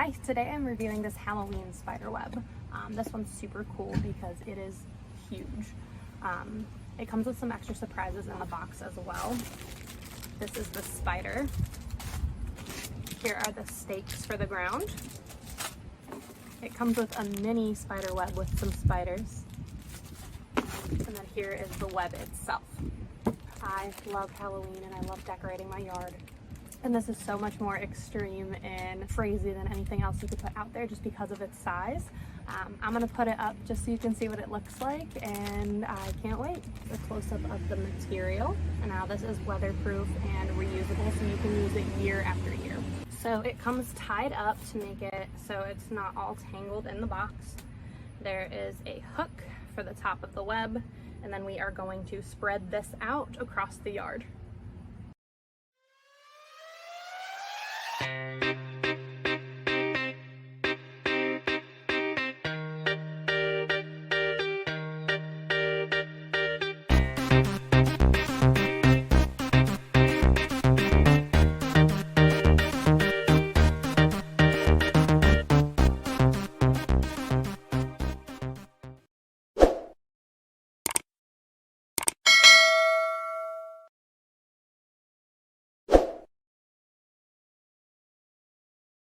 Hi, today I'm reviewing this Halloween spider web. This one's super cool because it is huge. It comes with some extra surprises in the box as well. This is the spider. Here are the stakes for the ground. It comes with a mini spider web with some spiders. And then here is the web itself. I love Halloween and I love decorating my yard. And this is so much more extreme and crazy than anything else you could put out there just because of its size. I'm gonna put it up just so you can see what it looks like, and I can't wait. A close-up of the material. And now this is weatherproof and reusable, so you can use it year after year. So it comes tied up to make it so it's not all tangled in the box. There is a hook for the top of the web, and then we are going to spread this out across the yard.